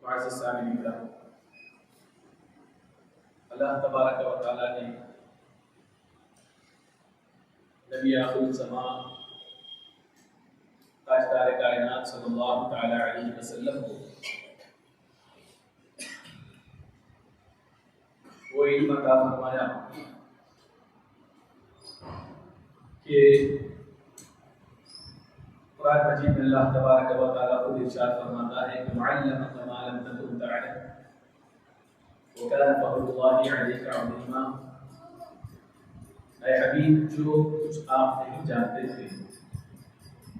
معزز سامعین کرام، اللہ تبارک و تعالیٰ نے نبی آخر الزمان تاجدار کائنات صلی اللہ تعالی علیہ وسلم کو وہ علم عطا فرمایا کہ قرآن مجید میں اللہ تبارک و تعالیٰ خود ارشاد فرماتا ہے کہ وَعَلَّمَكَ مَا لَمْ تَكُنْ تَعْلَمْ وَكَانَ فَضْلُ اللَّهِ عَلَيْكَ عَظِيمًا۔ اے حبیب، جو کچھ آپ نہیں جانتے تھے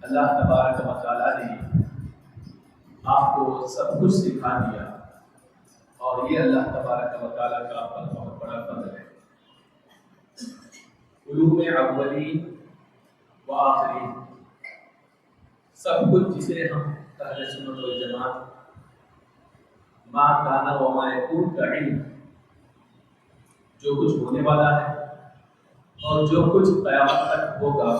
اللہ تبارک و تعالیٰ نے آپ کو سب کچھ سکھا دیا، اور یہ اللہ تبارک و تعالیٰ کا آپ پر بہت بڑا فضل ہے۔ علوم اولین و آخرین سب کچھ جسے ہم اہل سنت والجماعت ما کان و ما یکون کا علم، جو کچھ ہونے والا ہے اور جو کچھ قیامت تک ہوگا،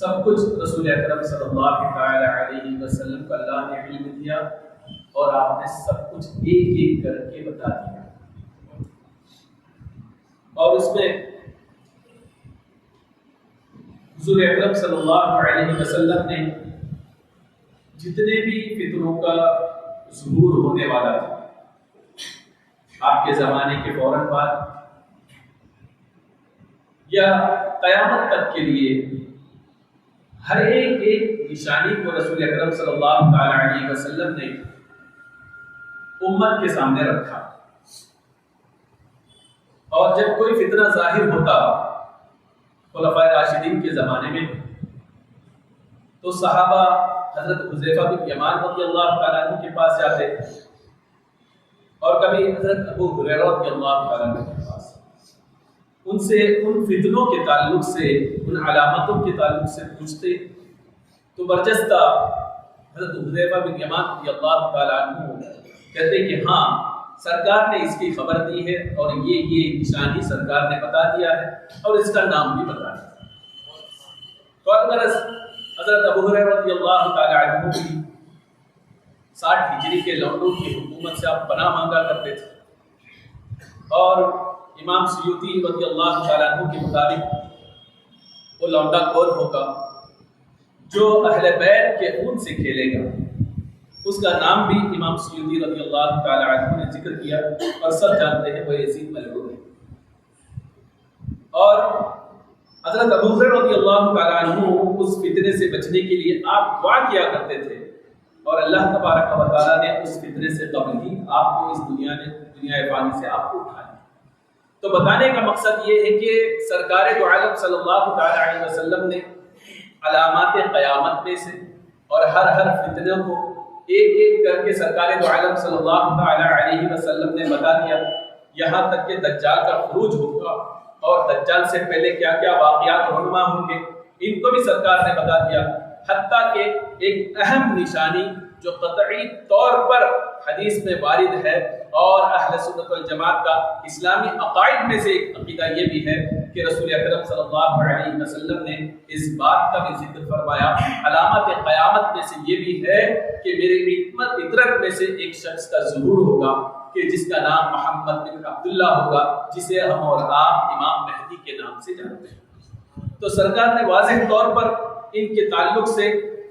سب کچھ رسول اکرم صلی اللہ تعالی علیہ وسلم کو اللہ نے علم دیا اور آپ نے سب کچھ ایک ایک کر کے بتا دیا۔ اور اس میں حضور اکرم صلی اللہ علیہ وسلم نے جتنے بھی فتنوں کا ظہور ہونے والا تھا آپ کے زمانے کے فوراً بعد یا قیامت تک کے لیے، ہر ایک ایک نشانی کو رسول اکرم صلی اللہ تعالی علیہ وسلم نے امت کے سامنے رکھا۔ اور جب کوئی فتنہ ظاہر ہوتا خلفائے راشدین کے زمانے میں، تو صحابہ حضرت حذیفہ بن یمان رضی اللہ تعالیٰ عنہ کے پاس جاتے، اور کبھی حضرت ابو ہریرہ رضی اللہ تعالیٰ عنہ کے پاس، ان سے ان فتنوں کے تعلق سے، ان علامتوں کے تعلق سے پوچھتے، تو برجستہ حضرت حذیفہ بن یمان رضی اللہ تعالیٰ عنہ کہتے کہ ہاں، سرکار نے اس کی خبر دی ہے اور یہ نشانی سرکار نے بتا دیا ہے اور اس کا نام بھی بتا دیا۔ تو اگر حضرت ابو ہریرہ رضی اللہ تعالی عنہ کی 60 ہجری کے لونڈوں کی حکومت سے آپ پناہ مانگا کرتے تھے، اور امام سیوطی رضی اللہ تعالی عنہ کے مطابق وہ لونڈا کون ہوگا جو اہل بیت کے خون سے کھیلے گا، اس کا نام بھی امام سیوطی رضی اللہ تعالی عنہ نے ذکر کیا، اور سب جانتے ہیں وہ یزید ملعون ہے۔ اور حضرت ابو ہریرہ رضی اللہ تعالی عنہ اس فتنے سے بچنے کے لیے آپ دعا کیا کرتے تھے، اور اللہ تبارک و تعالیٰ نے اس فتنے سے قبل ہی آپ کو اس دنیا فانی سے آپ کو اٹھا لیا۔ تو بتانے کا مقصد یہ ہے کہ سرکار دو عالم صلی اللہ تعالی علیہ وسلم نے علامات قیامت میں سے اور ہر فتنے کو ایک ایک کر کے سرکار دو عالم صلی اللہ تعالی علیہ وسلم نے بتا دیا، یہاں تک کہ دجال کا خروج ہوگا اور دجال سے پہلے کیا کیا واقعات رونما ہوں گے، ان کو بھی سرکار نے بتا دیا۔ حتیٰ کہ ایک اہم نشانی جو قطعی طور پر حدیث میں وارد ہے، اور اہل سنت والجماعت کا اسلامی عقائد میں سے ایک عقیدہ یہ بھی ہے کہ رسول اکرم صلی اللہ علیہ وسلم نے اس بات کا بھی ذکر فرمایا، علامات قیامت میں سے یہ بھی ہے کہ میرے عطرت میں سے ایک شخص کا ظہور ہوگا کہ جس کا نام محمد بن عبداللہ ہوگا، جسے ہم اور آپ امام مہدی کے نام سے جانتے ہیں۔ تو سرکار نے واضح طور پر ان کے تعلق سے،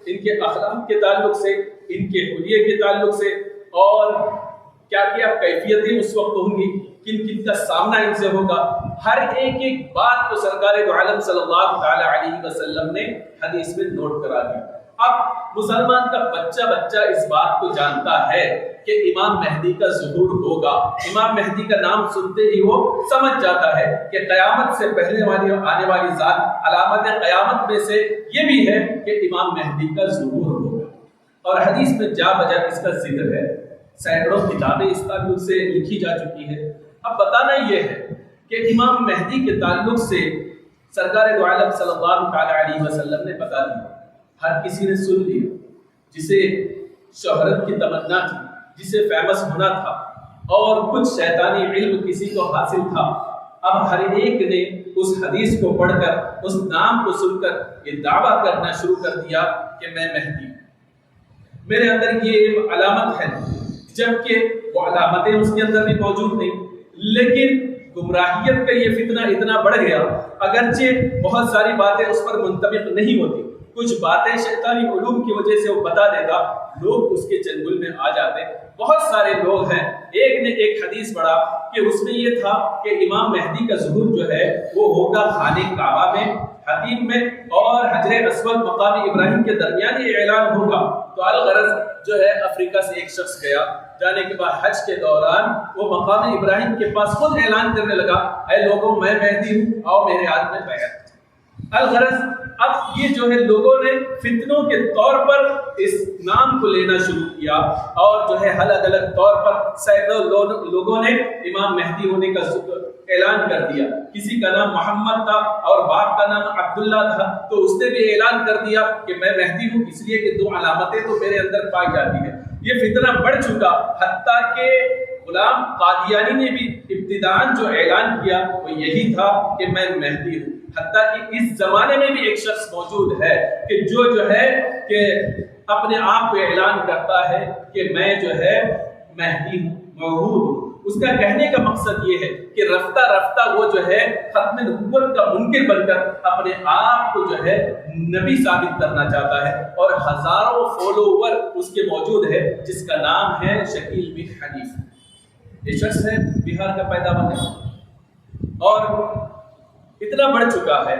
ان کے اخلاق کے تعلق سے، ان کے حلیے کے تعلق سے، اور کیا کیا کیفیتیں اس وقت ہوں گی، کن کن کا سامنا ان سے ہوگا، ہر ایک ایک بات کو سرکار دو عالم صلی اللہ تعالی علیہ وسلم نے حدیث میں نوٹ کرا دیا۔ اب مسلمان کا بچہ اس بات کو جانتا ہے کہ امام مہدی کا ظہور ہوگا، امام مہدی کا نام سنتے ہی وہ سمجھ جاتا ہے کہ قیامت سے پہلے والی آنے والی ذات، علامت قیامت میں سے یہ بھی ہے کہ امام مہدی کا ظہور ہوگا، اور حدیث میں جا بجا اس کا ذکر ہے، سینکڑوں کتابیں اس تعلق سے لکھی جا چکی ہے۔ اب بتانا یہ ہے کہ امام مہدی کے تعلق سے سرکار دو عالم صلی اللہ تعالی علیہ وسلم نے بتا دیا، ہر کسی نے سن لیا، جسے شہرت کی تمنا تھی، جسے فیمس ہونا تھا، اور کچھ شیطانی علم کسی کو حاصل تھا، اب ہر ایک نے اس حدیث کو پڑھ کر، اس نام کو سن کر یہ دعویٰ کرنا شروع کر دیا کہ میں مہدی ہوں۔ میرے اندر یہ علامت ہے، جبکہ وہ علامتیں اس کے اندر بھی موجود نہیں، لیکن گمراہیت کا یہ فتنہ اتنا بڑھ گیا، اگرچہ بہت ساری باتیں اس پر منطبق نہیں ہوتی، کچھ باتیں شیطانی علوم کی وجہ سے وہ بتا دیتا، لوگ اس کے چنگل میں آ جاتے۔ بہت سارے لوگ ہیں، ایک نے ایک حدیث پڑھا کہ اس میں یہ تھا کہ امام مہدی کا ظہور جو ہے وہ ہوگا خانہ کعبہ میں، حتیم میں، اور حجر اسود مقام ابراہیم کے درمیان یہ اعلان ہوگا۔ تو الغرض جو ہے افریقہ سے ایک شخص گیا، جانے کے بعد حج کے دوران وہ مقام ابراہیم کے پاس خود اعلان کرنے لگا، اے لوگوں میں مہدی ہوں، آؤ میرے ہاتھ میں بیعت۔ الغرض اب یہ جو ہے لوگوں نے فتنوں کے طور پر اس نام کو لینا شروع کیا، اور جو ہے الگ الگ طور پر سینکڑوں لوگوں نے امام مہدی ہونے کا اعلان کر دیا۔ کسی کا نام محمد تھا اور باپ کا نام عبداللہ تھا، تو اس نے بھی اعلان کر دیا کہ میں مہدی ہوں، اس لیے کہ دو علامتیں تو میرے اندر پائی جاتی ہیں۔ یہ فتنہ بڑھ چکا، حتیٰ کہ غلام قادیانی نے بھی ابتداءً جو اعلان کیا وہ یہی تھا کہ میں مہدی ہوں۔ حتیٰ کہ اس زمانے میں بھی ایک شخص موجود ہے کہ جو ہے کہ اپنے آپ کو اعلان کرتا ہے کہ میں جو ہے مہدی ہوں، موعود ہوں۔ اس کا کہنے کا مقصد یہ ہے کہ رفتہ رفتہ وہ جو ہے ختم نبوت کا منکر بن کر اپنے آپ کو جو ہے نبی ثابت کرنا چاہتا ہے، اور ہزاروں فالوور اس کے موجود ہے، جس کا نام ہے شکیل بن حنیف۔ یہ شخص ہے بہار کا پیداوار ہے، اور اتنا بڑھ چکا ہے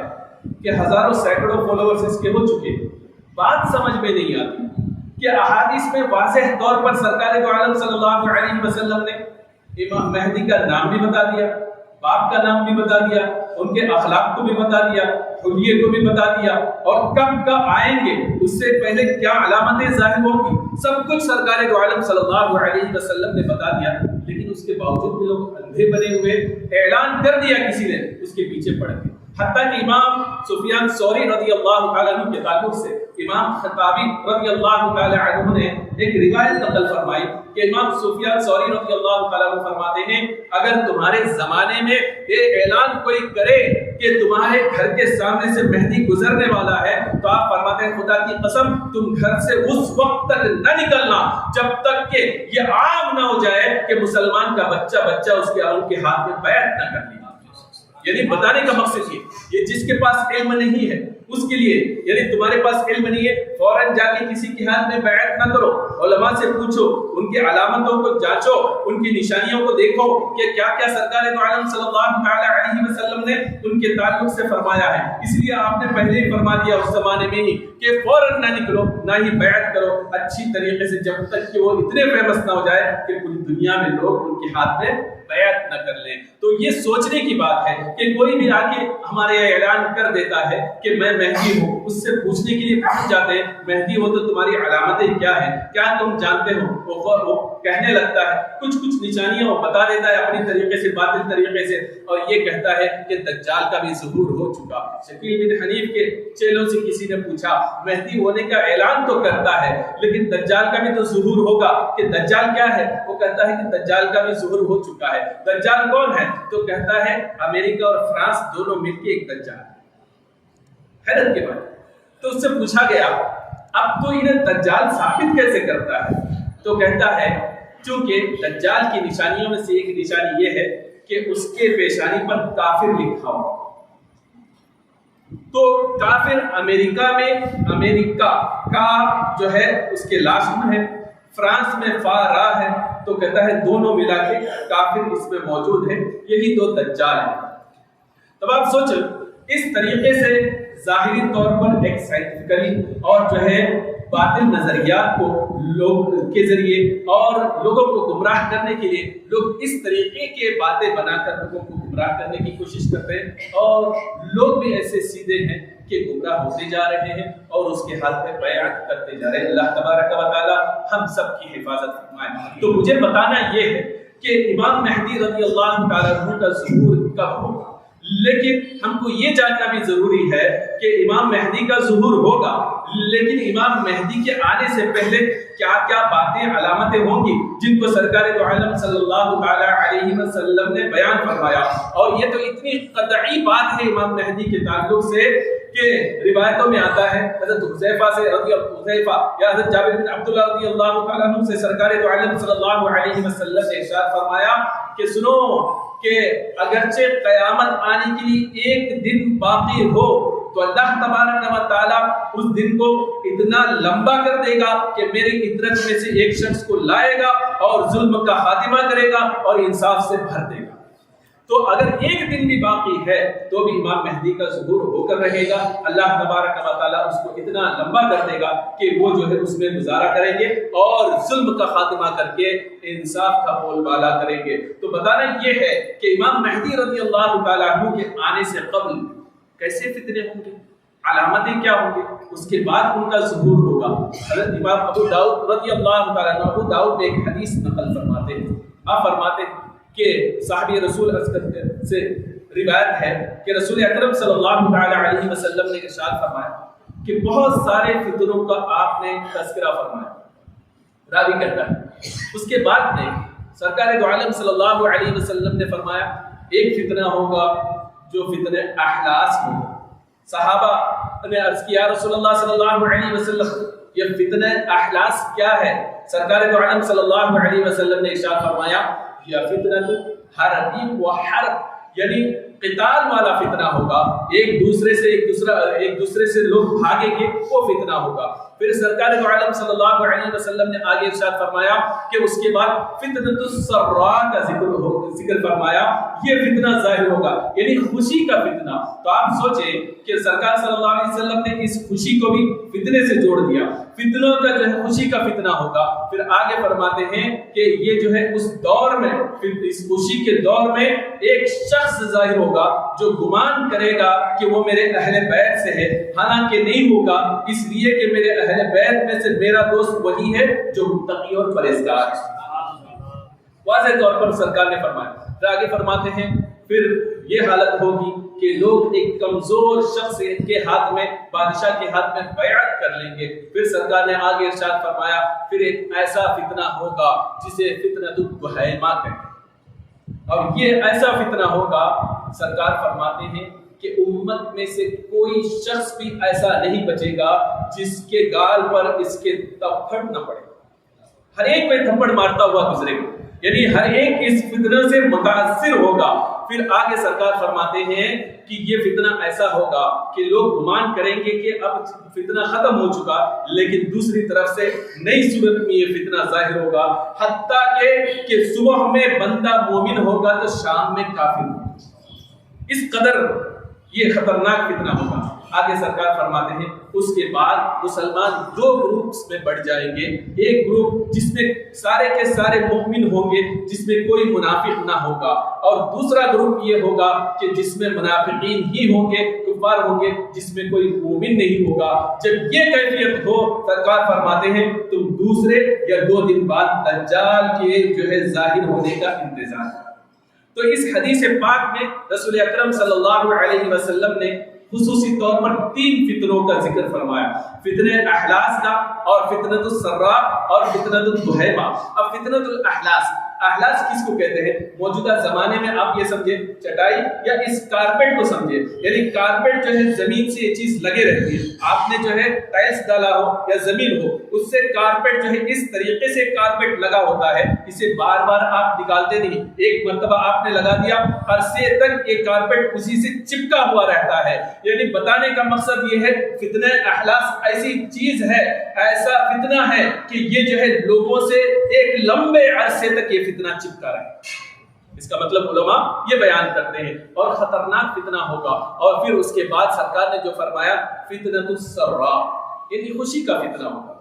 کہ ہزاروں سینکڑوں فالوورز اس کے ہو چکے۔ بات سمجھ میں نہیں آتی کہ احادیث میں واضح طور پر سرکار دو عالم صلی اللہ علیہ وسلم نے امام مہدی کا نام بھی بتا دیا، باپ کا نام بھی بتا دیا، ان کے اخلاق کو بھی بتا دیا، حلیے کو بھی بتا دیا، اور کب آئیں گے، اس سے پہلے کیا علامتیں ظاہر ہوں گی، سب کچھ سرکار دو عالم صلی اللہ علیہ وسلم نے بتا دیا۔ لیکن اس کے باوجود بھی لوگ اندھے بنے ہوئے، اعلان کر دیا کسی نے، اس کے پیچھے پڑ گئے۔ حتیٰ کہ امام سفیان ثوری رضی اللہ تعالیٰ عنہ کے تعلق سے امام خطابی رضی اللہ تعالیٰ عنہ نے ایک روایت نقل فرمائی کہ امام سفیان ثوری رضی اللہ تعالیٰ عنہ فرماتے ہیں، اگر تمہارے زمانے میں یہ اعلان کوئی کرے کہ تمہارے گھر کے سامنے سے مہدی گزرنے والا ہے، تو آپ فرماتے ہیں خدا کی قسم تم گھر سے اس وقت تک نہ نکلنا جب تک کہ یہ عام نہ ہو جائے کہ مسلمان کا بچہ اس کے ان کے ہاتھ میں بیعت نہ کر لی۔ یعنی بتانے کا مقصد یہ جس کے پاس علم نہیں ہے اس کے لیے، یعنی تمہارے پاس علم نہیں ہے فوراً جا کے کسی کے ہاتھ میں بیعت نہ کرو، علماء سے پوچھو، ان کی علامتوں کو جانچو، ان کی نشانیوں کو دیکھو کہ کیا کیا سرکار دو عالم صلی اللہ تعالی علیہ وسلم نے ان کے تعلق سے فرمایا ہے۔ اس لیے آپ نے پہلے ہی فرما دیا اس زمانے میں ہی کہ فوراً نہ نکلو، نہ ہی بیعت کرو اچھی طریقے سے، جب تک کہ وہ اتنے فیمس نہ ہو جائے کہ پوری دنیا میں لوگ ان کے ہاتھ میں بیعت نہ کر لیں۔ تو یہ سوچنے کی بات ہے کہ کوئی بھی آ کے ہمارے اعلان کر دیتا ہے کہ میں مہدی ہوں، اس سے پوچھنے کے لیے پہنچ جاتے ہیں مہدی ہو تو تمہاری علامتیں کیا ہیں، کیا تم جانتے ہو، وہ کہنے لگتا ہے کچھ نشانیاں وہ بتا دیتا ہے اپنی طریقے سے، باطل طریقے سے، اور یہ کہتا ہے کہ دجال کا بھی ظہور ہو چکا۔ شکیل بن حنیف کے چیلوں سے کسی نے پوچھا مہدی ہونے کا اعلان تو کرتا ہے لیکن دجال کا بھی تو ظہور ہوگا، کہ دجال کیا ہے؟ وہ کہتا ہے کہ دجال کا بھی ظہور ہو چکا ہے۔ دجال کون ہے؟ تو کہتا ہے امریکہ اور فرانس دونوں مل کے ایک دجال ہے۔ حیرت کے بات، تو اس سے پوچھا گیا اب تو انہیں دجال ثابت کیسے کرتا ہے؟ تو کہتا ہے چونکہ دجال کی نشانیوں میں سے ایک نشانی یہ ہے کہ اس کے پیشانی پر کافر لکھا ہو۔ تو کافر امریکہ میں امریکہ کا جو ہے اس کے لاسٹ میں ہے، فرانس میں فا را ہے، تو کہتا ہے دونوں ملا کے کافر اس میں موجود ہے، یہی دو دجال ہیں۔ تب آپ سوچو اس طریقے سے ظاہری طور پر ایک سائنٹیفکلی اور جو ہے باطل نظریات کو لوگ کے ذریعے اور لوگوں کو گمراہ کرنے کے لیے لوگ اس طریقے کے باتیں بنا کر لوگوں کو گمراہ کرنے کی کوشش کرتے ہیں، اور لوگ بھی ایسے سیدھے ہیں کہ گمراہ ہوتے جا رہے ہیں اور اس کے ہاتھ میں بیعت کرتے جا رہے ہیں۔ اللہ تبارک و تعالی ہم سب کی حفاظت فرمائے۔ تو مجھے بتانا یہ ہے کہ امام مہدی رضی اللہ تعالیٰ عنہ کا ظہور کب ہوگا، لیکن ہم کو یہ جاننا بھی ضروری ہے کہ امام مہدی کا ظہور ہوگا، لیکن امام مہدی کے آنے سے پہلے کیا کیا باتیں علامتیں ہوں گی جن کو سرکار دو عالم صلی اللہ تعالی علیہ وسلم نے بیان فرمایا۔ اور یہ تو اتنی قطعی بات ہے امام مہدی کے تعلق سے کہ روایتوں میں آتا ہے حضرت حذیفہ سے یا حضرت جابر بن عبداللہ رضی اللہ تعالیٰ عنہ سے سرکار دو عالم صلی اللہ علیہ وسلم نے ارشاد فرمایا کہ سنو کہ اگرچہ قیامت آنے کے لیے ایک دن باقی ہو تو اللہ تبارک و تعالیٰ اس دن کو اتنا لمبا کر دے گا کہ میری فطرت میں سے ایک شخص کو لائے گا اور ظلم کا خاتمہ کرے گا اور انصاف سے بھر دے گا۔ تو اگر ایک دن بھی باقی ہے تو بھی امام مہدی کا ظہور ہو کر رہے گا، اللہ تبارک و تعالیٰ اس کو اتنا لمبا کر دے گا کہ وہ جو ہے اس میں گزارا کریں گے اور ظلم کا خاتمہ کر کے انصاف کا بول بالا کریں گے۔ تو بتانا یہ ہے کہ امام مہدی رضی اللہ تعالیٰ عنہ کے آنے سے قبل کیسے فتنے ہوں گے، علامتیں کیا ہوں گے، اس کے بعد ان کا ظہور ہوگا۔ حضرت امام ابو داؤد رضی اللہ تعالیٰ عنہ، ابو داؤد میں ایک حدیث نقل فرماتے ہیں، آپ فرماتے ہیں کہ صحابی رسول سے روایت ہے کہ رسول اکرم صلی اللہ علیہ وسلم نے ارشاد فرمایا کہ بہت سارے فتنوں کا آپ نے تذکرہ فرمایا، راوی کہتا ہے۔ اس کے بعد میں سرکار دو عالم صلی اللہ علیہ وسلم نے فرمایا ایک فتنہ ہوگا جو فتنہ احلاس ہوگا۔ صحابہ نے عرض کیا رسول اللہ صلی اللہ علیہ وسلم یہ فتنہ احلاس کیا ہے؟ سرکار دو عالم صلی اللہ علیہ وسلم نے ارشاد فرمایا یا فتنہ حرب و حرب، یعنی قتال والا فتنہ ہوگا، ایک دوسرے سے لوگ بھاگیں گے، وہ فتنہ ہوگا۔ پھر سرکار دو عالم صلی اللہ علیہ وسلم نے آگے ارشاد فرمایا کہ اس کے بعد فتنۃ السراء کا ذکر فرمایا، یہ فتنہ ظاہر ہوگا، یعنی خوشی کا فتنہ۔ تو آپ سوچیں کہ سرکار صلی اللہ علیہ وسلم نے اس خوشی کو بھی فتنے سے جوڑ دیا، فتنوں کا جو ہے خوشی کا فتنہ ہوگا۔ پھر آگے فرماتے ہیں کہ یہ جو ہے اس دور میں، اس خوشی کے دور میں ایک شخص ظاہر ہوگا جو گمان کرے گا کہ وہ میرے اہل بیت سے ہے، حالانکہ نہیں ہوگا، اس لیے کہ میرے اہل بیت میں سے میرا دوست وہی ہے جو متقی اور پرہیزگار ہے۔ واضح طور پر سرکار نے فرمایا۔ پھر آگے فرماتے ہیں پھر یہ حالت ہوگی کہ لوگ ایک کمزور شخص کے ہاتھ میں، بادشاہ کے ہاتھ میں بیعت کر لیں گے۔ پھر سرکار نے آگے ارشاد فرمایا پھر ایک ایسا فتنہ ہوگا جسے فتنۃ الدہیمہ کہتے ہیں، اور یہ ایسا فتنہ ہوگا سرکار فرماتے ہیں کہ امت میں سے کوئی شخص بھی ایسا نہیں بچے گا جس کے گال پر اس کے تھپڑ نہ پڑے، ہر ایک میں تھپڑ مارتا ہوا گزرے گا، یعنی ہر ایک اس فتنہ سے متاثر ہوگا۔ پھر آگے سرکار فرماتے ہیں کہ یہ فتنہ ایسا ہوگا کہ لوگ گمان کریں گے کہ اب فتنہ ختم ہو چکا، لیکن دوسری طرف سے نئی صورت میں یہ فتنہ ظاہر ہوگا، حتیٰ کہ صبح میں بندہ مومن ہوگا تو شام میں کافر ہوگا، اس قدر یہ خطرناک فتنہ ہوگا۔ آگے سرکار فرماتے ہیں اس کے بعد مسلمان دو گروپس میں بڑھ جائیں گے، ایک گروپ جس میں سارے کے سارے مومن ہوں گے، جس میں کوئی منافق نہ ہوگا، اور دوسرا گروپ یہ ہوگا کہ جس میں منافقین ہی ہوں گے، کفار ہوں گے، جس میں کوئی مومن نہیں ہوگا۔ جب یہ کیفیت ہو سرکار فرماتے ہیں تم دوسرے یا 2 دن بعد دجال کے جو ہے ظاہر ہونے کا انتظار کرو۔ تو اس حدیث پاک میں رسول اکرم صلی اللہ علیہ وسلم نے خصوصی طور پر 3 فتنوں کا ذکر فرمایا، فتنہ احلاس کا، اور فتنۃ السراء، اور فتنۃ الدہیمہ۔ اب فتنۃ الاحلاس، احلاس کس کو کہتے ہیں؟ موجودہ زمانے میں آپ یہ سمجھے چٹائی یا اس کارپیٹ کو سمجھے، یعنی کارپیٹ جو ہے زمین سے یہ چیز لگے رہتی ہے، آپ نے جو ہے ٹائلز ڈالا ہو یا زمین ہو، اس سے کارپیٹ جو ہے اس طریقے سے کارپیٹ لگا ہوتا ہے، اسے بار بار آپ نکالتے نہیں، ایک مرتبہ آپ نے لگا دیا، عرصے تک یہ کارپیٹ اسی سے چپکا ہوا رہتا ہے۔ یعنی بتانے کا مقصد یہ ہے فتنہ احلاس ایسی چیز ہے، ایسا فتنہ ہے کہ یہ جو ہے لوگوں سے ایک لمبے عرصے تک یہ فتنہ چپکا رہے۔ اس کا مطلب علماء یہ بیان کرتے ہیں، اور خطرناک فتنہ ہوگا۔ اور پھر اس کے بعد سرکار نے جو فرمایا فتنۃ السراء، یعنی خوشی کا فتنہ ہوگا،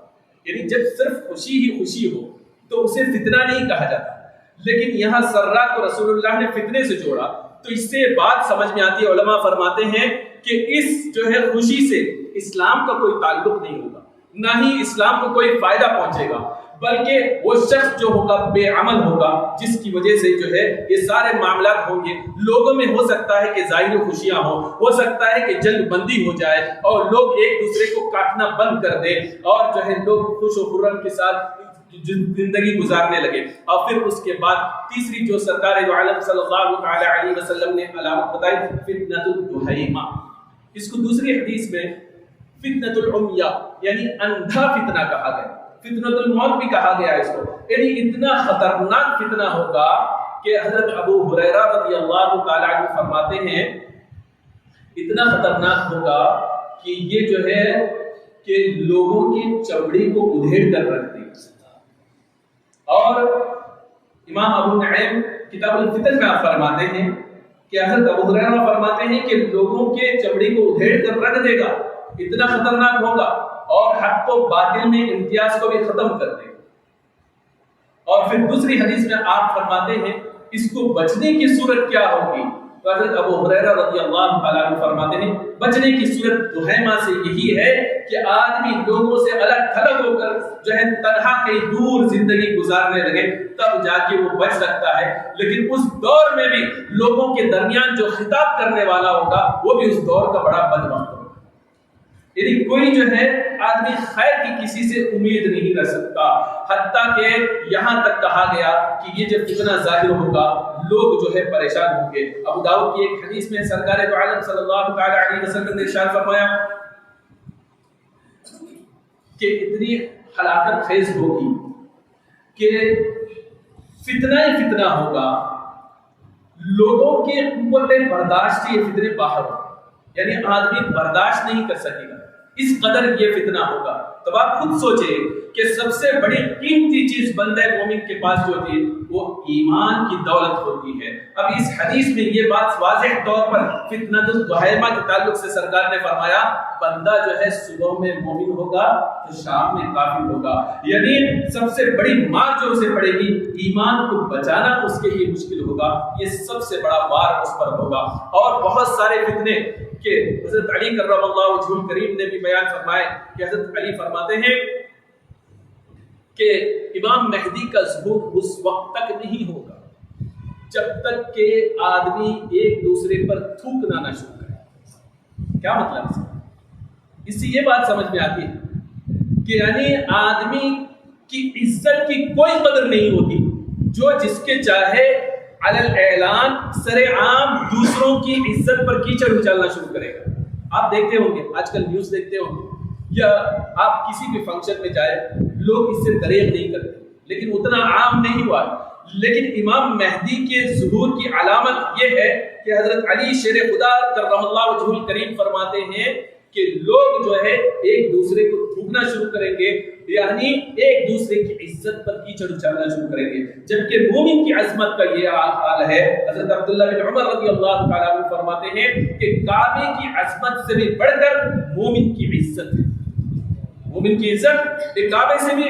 یعنی جب صرف خوشی ہی خوشی ہو تو اسے فتنہ نہیں کہا جاتا، لیکن یہاں سراء کو رسول اللہ نے فتنے سے جوڑا، تو اس سے بات سمجھ میں آتی ہے۔ علماء فرماتے ہیں کہ اس جو ہے خوشی سے اسلام کا کوئی تعلق نہیں ہوگا، نہ ہی اسلام کو کوئی فائدہ پہنچے گا، بلکہ وہ شخص جو ہوگا بے عمل ہوگا، جس کی وجہ سے جو ہے یہ سارے معاملات ہوں گے۔ لوگوں میں ہو سکتا ہے کہ ظاہری خوشیاں ہوں، ہو سکتا ہے کہ جنگ بندی ہو جائے اور لوگ ایک دوسرے کو کاٹنا بند کر دیں، اور جو ہے لوگ خوش و خرم کے ساتھ زندگی گزارنے لگے۔ اور پھر اس کے بعد تیسری جو سرکار دو عالم صلی اللہ علیہ وسلم نے علامت بتائی فتنۃ الدہیمہ، اس کو دوسری حدیث میں فتنۃ العمیہ یعنی اندھا فتنہ کہا گیا، فتنۃ الموت بھی کہا گیا اس کو، یعنی اتنا خطرناک فتنہ ہوگا کہ حضرت ابو ہریرہ رضی اللہ تعالی عنہ فرماتے ہیں اتنا خطرناک ہوگا کہ یہ جو ہے کہ لوگوں کی چمڑی کو ادھیڑ کر رکھ دے گا۔ اور امام ابو نعیم کتاب الفتن میں فرماتے ہیں کہ حضرت ابو ہریرہ فرماتے ہیں کہ لوگوں کے چمڑی کو ادھیڑ کر رکھ دے گا، اتنا خطرناک ہوگا، اور حق و باطل میں امتیاز کو بھی ختم کر دے گا۔ اور پھر دوسری حدیث میں آپ فرماتے ہیں اس کو بچنے کی صورت کیا ہوگی؟ تو حضرت ابو ہریرہ رضی اللہ تعالیٰ عنہ فرماتے ہیں بچنے کی صورت دہیمہ سے یہی ہے کہ آدمی لوگوں سے الگ تھلگ ہو کر جو ہے تنہا کہیں دور زندگی گزارنے لگے، تب جا کے وہ بچ سکتا ہے۔ لیکن اس دور میں بھی لوگوں کے درمیان جو خطاب کرنے والا ہوگا وہ بھی اس دور کا بڑا بدبخت ہوگا، یعنی کوئی جو ہے آدمی خیر کی کسی سے امید نہیں رکھ سکتا، حتیٰ کہ یہاں تک کہا گیا کہ یہ جب فتنہ ظاہر ہوگا لوگ جو ہے پریشان ہوں گے۔ ابو داؤد کی ایک حدیث میں سرکار دو عالم صلی اللہ تعالی علیہ وسلم نے ارشاد فرمایا کہ اتنی ہلاکت خیز ہوگی کہ فتنہ ہی فتنہ ہوگا، لوگوں کی قوت برداشت سے یہ فتنے باہر ہوں، یعنی آدمی برداشت نہیں کر سکے گا، اس قدر یہ فتنہ ہوگا۔ تو آپ خود سوچیں کہ سب سے بڑی قیمتی چیز بندہ مومن کے پاس جو ہوتی ہے وہ ایمان کی دولت ہوتی ہے۔ اب اس حدیث میں یہ بات واضح طور پر فتنۃ الدہیمہ کے تعلق سے سرکار نے فرمایا بندہ جو ہے صبح میں مومن ہوگا تو شام میں کافر ہوگا، یعنی سب سے بڑی مار جو اسے پڑے گی ایمان کو بچانا اس کے لیے مشکل ہوگا، یہ سب سے بڑا وار اس پر ہوگا۔ اور بہت سارے فتنے کہ حضرت علی کرم اللہ وجہہ الکریم نے بھی بیان فرمائے کہ حضرت علی فرماتے ہیں کہ امام مہدی کا ظہور اس وقت تک نہیں ہوگا جب تک کہ آدمی ایک دوسرے پر تھوکنا نہ شروع کرے۔ کیا مطلب اس سے یہ بات سمجھ میں آتی ہے کہ یعنی آدمی کی عزت کی کوئی قدر نہیں ہوتی جو جس کے چاہے علی الاعلان سر عام دوسروں کی عزت پر کیچڑ اچھالنا شروع کرے گا۔ آپ دیکھتے ہوں گے آج کل نیوز دیکھتے ہوں گے یا آپ کسی بھی فنکشن میں جائے لوگ اس سے دریغ نہیں کرتے، لیکن اتنا عام نہیں ہوا۔ لیکن امام مہدی کے ظہور کی علامت یہ ہے کہ حضرت علی شیر خدا کرم اللہ وجہہ الکریم فرماتے ہیں کہ لوگ جو ہے ایک دوسرے کو تھوکنا شروع کریں گے، یعنی ایک دوسرے کی عزت پر کیچڑ اچھالنا شروع کریں گے، جبکہ مومن کی عظمت کا یہ حال ہے۔ حضرت عبداللہ بن عمر رضی اللہ تعالیٰ عنہ فرماتے ہیں کہ کعبے کی عظمت سے بھی بڑھ کر مومن کی عزت ہے، مومن کی عزت ایک کعبے سے بھی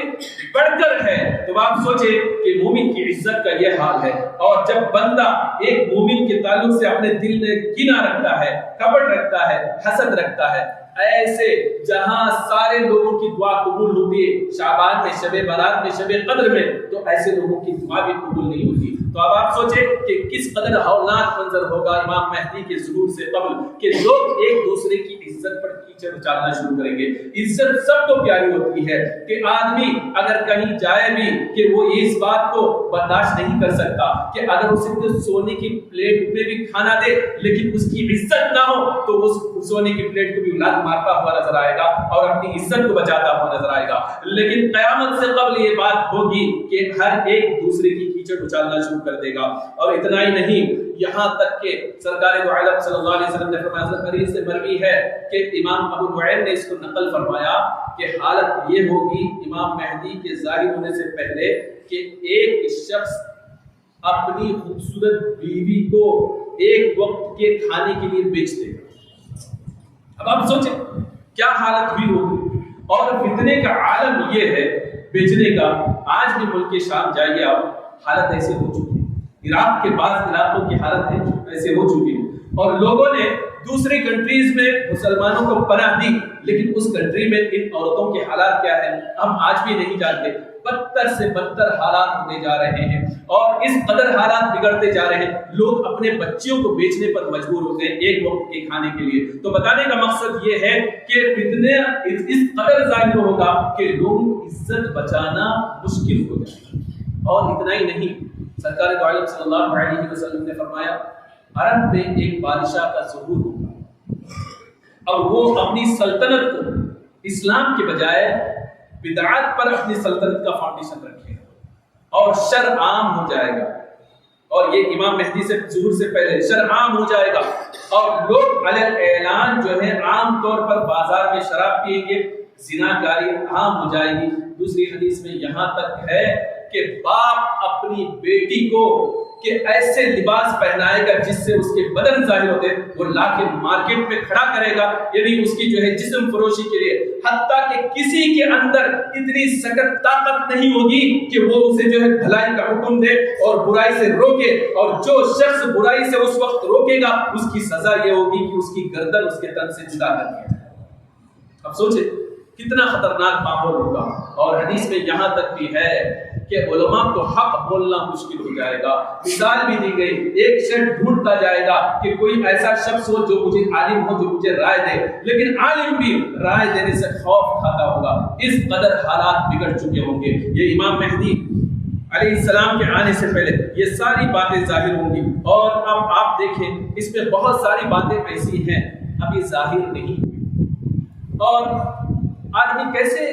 بڑھ کر ہے۔ تو آپ سوچیں کہ مومن کی عزت کا یہ حال ہے، اور جب بندہ ایک مومن کے تعلق سے اپنے دل میں کینہ رکھتا ہے، کپٹ رکھتا ہے، حسد رکھتا ہے، ایسے جہاں سارے لوگوں کی دعا قبول ہوتی ہے شعبان میں، شب برات میں، شب قدر میں، تو ایسے لوگوں کی دعا بھی قبول نہیں ہوتی۔ تو اب آپ سوچیں کہ کس قدر ہولناک منظر ہوگا امام مہدی کے ظہور سے قبل کہ لوگ ایک دوسرے کی عزت پر کیچڑ اچھالنا شروع کریں گے۔ عزت سب کو پیاری ہوتی ہے کہ آدمی اگر کہیں جائے بھی کہ وہ اس بات کو برداشت نہیں کر سکتا کہ اگر اسے سونے کی پلیٹ میں بھی کھانا دے لیکن اس کی عزت نہ ہو تو اس سونے کی پلیٹ کو بھی لات مارتا ہوا نظر آئے گا اور اپنی عزت کو بچاتا ہوا نظر آئے گا۔ لیکن قیامت سے قبل یہ بات ہوگی کہ ہر ایک دوسرے کی کیچڑ اچھالنا شروع کر دے گا۔ اور اتنا ہی نہیں، یہاں تک کہ سرکار دو عالم صلی اللہ علیہ وسلم نے فرمایا، حضرت حدیث سے مروی ہے کہ امام ابو نعیم نے اس کو نقل فرمایا کہ حالت یہ ہوگی امام مہدی کے ظاہر ہونے سے پہلے کہ ایک شخص اپنی خوبصورت بیوی کو ایک وقت کے کھانے کے لیے بیچ دے گا۔ اب آپ سوچیں کیا حالت ہوئی ہوگی۔ اور فتنے کا عالم یہ ہے بیچنے کا، آج بھی ملک شام جائیے آپ، حالت ایسے ہو چکی ہے، عراق کے بعض علاقوں کی حالت ایسے ہو چکی ہے، اور لوگوں نے دوسری کنٹریز میں مسلمانوں کو پناہ دی، لیکن اس کنٹری میں ان عورتوں کے حالات کیا ہیں ہم آج بھی نہیں جانتے۔ بدتر سے بدتر حالات ہوتے جا رہے ہیں، اور اس قدر حالات بگڑتے جا رہے ہیں لوگ اپنے بچیوں کو بیچنے پر مجبور ہو گئے ایک وقت کے کھانے کے لیے۔ تو بتانے کا مقصد یہ ہے کہ فتنے اس قدر ظاہر ہوگا کہ لوگوں کی عزت بچانا مشکل ہو جائے گا۔ اور اتنا ہی نہیں، سرکار دو عالم صلی اللہ علیہ وسلم نے فرمایا عرب میں ایک بادشاہ کا ظہور ہوگا، اور وہ اپنی سلطنت کو اسلام کے بجائے بدعات پر اپنی سلطنت کا فاؤنڈیشن رکھے گا اور شر عام ہو جائے گا، اور یہ امام مہدی سے ظہور سے پہلے شر عام ہو جائے گا، اور لوگ علی اعلان جو ہے عام طور پر بازار میں شراب پیئیں گے، زناکاری عام ہو جائے گی۔ دوسری حدیث میں یہاں تک ہے کہ باپ اپنی بیٹی کو کہ ایسے لباس پہنائے گا جس سے اس کے بدن ظاہر ہوتے، وہ لا کے مارکیٹ میں کھڑا کرے گا، یعنی اس کی جو ہے جسم فروشی کے لیے، حتیٰ کہ کسی کے اندر اتنی سخت طاقت نہیں ہوگی کہ وہ اسے جو ہے بھلائی کا حکم دے اور برائی سے روکے، اور جو شخص برائی سے اس وقت روکے گا اس کی سزا یہ ہوگی کہ اس کی گردن اس کے تن سے جدا کر دیا جائے۔ اب سوچے کتنا خطرناک ماحول ہوگا۔ اور حدیث میں یہاں تک بھی ہے کہ علماء کو حق بولنا مشکل ہو جائے گا۔ مثال بھی دی گئی، ایک شخص ڈھونڈتا جائے گا کہ کوئی ایسا شخص ہو جو مجھے عالم ہو، جو مجھے رائے دے، لیکن عالم بھی رائے دینے سے خوف کھاتا ہوگا، اس قدر حالات بگڑ چکے ہوں گے۔ یہ امام مہدی علیہ السلام کے آنے سے پہلے یہ ساری باتیں ظاہر ہوں گی، اور اب آپ دیکھیں اس میں بہت ساری باتیں ایسی ہیں ابھی ظاہر نہیں ہوئی، اور آدمی کیسے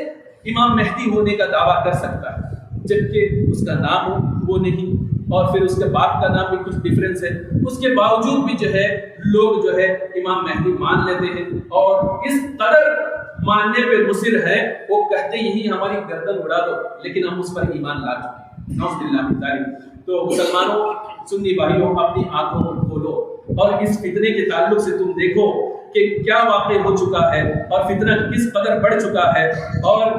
امام مہدی ہونے کا دعویٰ کر سکتا ہے جبکہ اس کا نام وہ نہیں، اور پھر اس کے باپ کا نام بھی کچھ ڈیفرنس ہے، اس کے باوجود بھی جو ہے لوگ جو ہے امام مہدی مان لیتے ہیں، اور اس قدر ماننے پہ مصر ہے، وہ کہتے یہی ہماری گردن اڑا دو، لیکن ہم اس پر ایمان لا چکے ہیں، نعوذ باللہ من ذالک۔ تو مسلمانوں، سنی بھائیوں، اپنی آنکھوں کو کھولو اور اس فتنے کے تعلق سے تم دیکھو کہ کیا واقع ہو چکا ہے، اور فتنہ کس قدر بڑھ چکا ہے، اور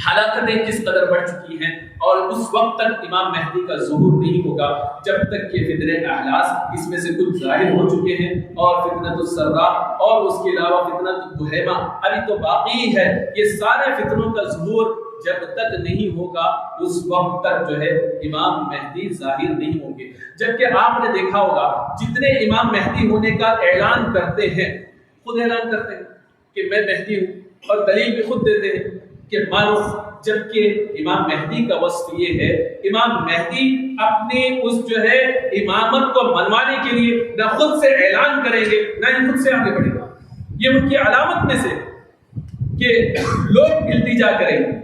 ہلاکتیں کس قدر بڑھ چکی ہیں، اور اس وقت تک امام مہدی کا ظہور نہیں ہوگا جب تک کہ فتنہ احلاس اس میں سے کچھ ظاہر ہو چکے ہیں، اور فتنہ السرا اور اس کے علاوہ فتنہ الدہیمہ ابھی تو باقی ہے۔ یہ سارے فتنوں کا ظہور جب تک نہیں ہوگا اس وقت تک جو ہے امام مہدی ظاہر نہیں ہوں گے۔ جبکہ آپ نے دیکھا ہوگا جتنے امام مہدی ہونے کا اعلان کرتے ہیں، خود اعلان کرتے ہیں کہ میں مہدی ہوں، اور دلیل بھی خود دیتے ہیں کہ مانو، جبکہ امام مہدی کا وصف یہ ہے، امام مہدی اپنے اس جو ہے امامت کو منوانے کے لیے نہ خود سے اعلان کریں گے نہ ہی خود سے آگے بڑھیں گے۔ یہ ان کی علامت میں سے کہ لوگ التجا کریں گے،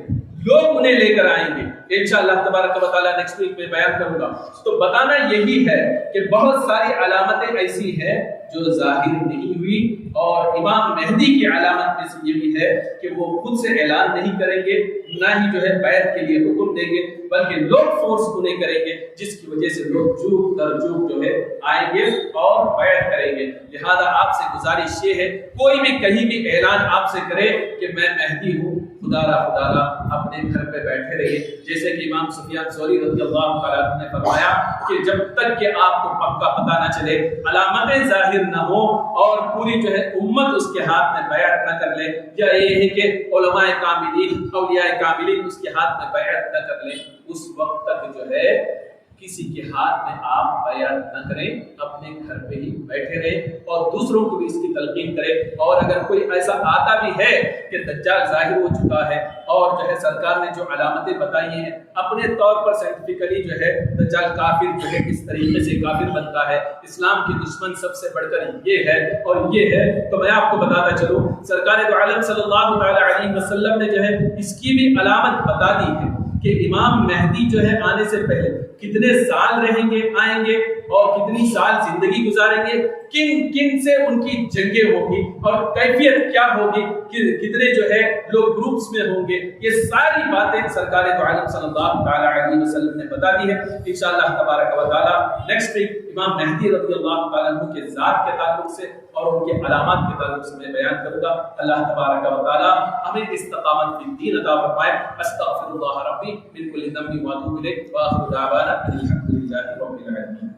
لوگ انہیں لے کر آئیں گے۔ انشاءاللہ تبارک و تعالیٰ نیکسٹ ویک میں بیان کروں گا۔ تو بتانا یہی ہے کہ بہت ساری علامتیں ایسی ہیں جو ظاہر نہیں ہوئی، اور امام مہدی کی علامت میں سے یہ بھی ہے کہ وہ خود سے اعلان نہیں کریں گے، نہ ہی جو ہے بیعت کے لیے حکم دیں گے، بلکہ لوگ فورس انہیں کریں گے، جس کی وجہ سے لوگ جوک در جوک جو ہے آئیں گے اور بیعت کریں گے۔ لہذا آپ سے گزارش یہ ہے، کوئی بھی کہیں بھی اعلان آپ سے کرے کہ میں مہدی ہوں، خدا را اپنے گھر پہ بیٹھے رہیے۔ جیسے کہ امام سفیان ثوری رضی اللہ تعالیٰ عنہ نے فرمایا کہ جب تک کہ آپ کو پکا پتہ نہ چلے، علامتیں ظاہر نہ ہو، اور پوری جو ہے امت اس کے ہاتھ میں بیعت نہ کر لے، یا یہ ہے کہ علماء کاملین، اولیاء کاملین اس کے ہاتھ میں بیعت نہ کر لیں، اس وقت تک جو ہے کسی کے ہاتھ میں آپ بیعت نہ کریں، اپنے گھر پہ ہی بیٹھے رہیں، اور دوسروں کو بھی اس کی تلقین کریں۔ اور اگر کوئی ایسا آتا بھی ہے کہ دجال ظاہر ہو چکا ہے، اور جو ہے سرکار نے جو علامتیں بتائی ہیں اپنے طور پر سائنٹیفکلی جو ہے دجال کافر جو ہے اس طریقے سے کافر بنتا ہے، اسلام کی دشمن سب سے بڑھ کر یہ ہے اور یہ ہے، تو میں آپ کو بتاتا چلوں سرکار دو عالم صلی اللہ تعالی علیہ وسلم نے جو ہے اس کی بھی علامت بتا دی ہے کہ امام مہدی جو ہے آنے سے پہلے کتنے سال رہیں گے، آئیں گے، اور کتنی سال زندگی گزاریں گے، کن کن سے ان کی جنگیں ہوں گی، اور کیفیت کیا ہوگی، کتنے جو ہے لوگ گروپس میں ہوں گے، یہ ساری باتیں سرکار دو عالم صلی اللہ تعالی علیہ وسلم نے بتا دی ہے۔ انشاءاللہ تبارک و تعالی نیکسٹ ویک امام مہدی رضی اللہ تعالیٰ عنہ کے ذات کے تعلق سے اور ان کے علامات کے تعلق سے میں بیان کروں گا۔ اللہ تبارک و تعالی ہمیں استقامت فی الدین عطا فرمائے۔ استغفر اللہ ربی من کل ذنب واتوب الیہ، وآخر دعوانا ان الحمد للہ رب العالمین۔